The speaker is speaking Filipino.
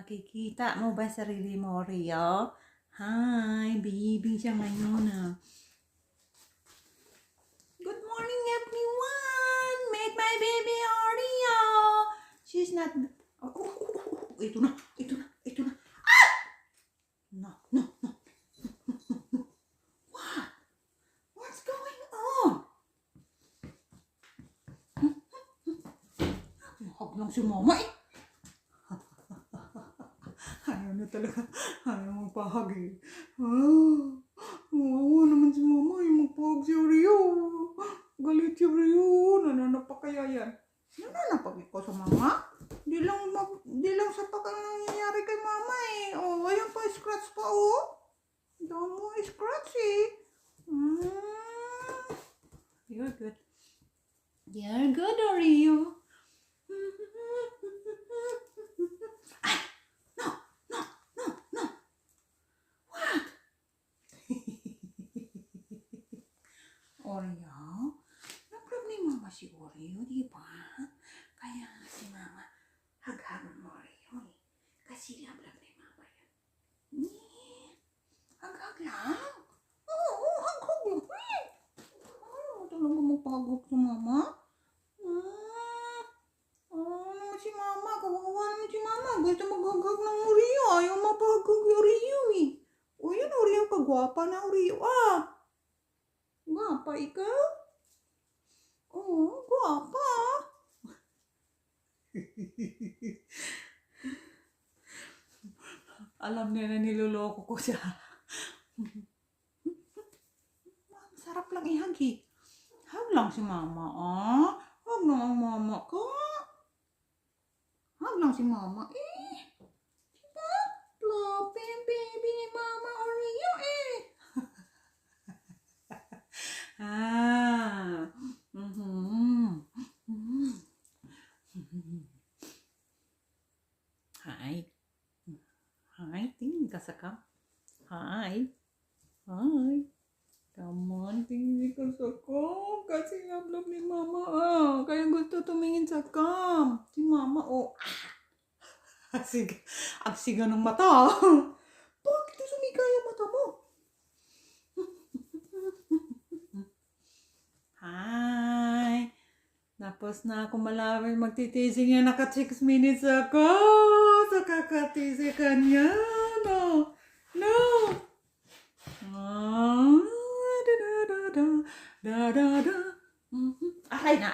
Nakikita mo ba sarili mo, Rio? Hi, baby siya ngayon ah. Good morning, everyone! Meet my baby, Rio! She's not... Ito na. Ah! No. What? What's going on? Huwag lang si mama eh. Ayaw na talaga. Ayaw magpahag eh. Wawa naman si mama eh. Magpahag si Rio. Galit si Rio. Nananapak kaya yan? Nananapak ikaw sa mama? Di lang sa pag nangyayari kay mama eh. Oh, ayan pa, scratch pa oh. Dami mo scratch eh. You're good. You're good, Rio. Oreo? May problema ba si Oreo, di ba? Kaya nga si mama, hag-hagan mo Oreo eh. Kasi lablab ni mama yan. Hag-hag lang. Oo, hag-hag lang. Talaga magpahagok sa mama? Naman si mama. Kawawa naman si mama. Gusto maghag-hag ng Oreo. Ayaw mapahagag yung Oreo eh. O yun, Oreo, kagwapa na Oreo ah. Gwapa ikaw? Oo, gwapa. Alam niya na niloloko ko siya. Sarap lang ihag eh. Hag lang si mama ah. Hag lang ang mama ko. Hag lang si mama eh. Diba? Fluffy baby ni mama Oreo eh. Hi, tingin ka sa kam. Hi. Come on, tingin ka sa kam. Kasi love ni mama ah. Kaya gusto tumingin sa kam. Si mama oh. Agsiga ng mata. Bakit sumika yung mata mo? Hi. Tapos na ako malawin magtitising yan. Naka 6 minutes ako. Sa kakatisi kanya. No. Aray na.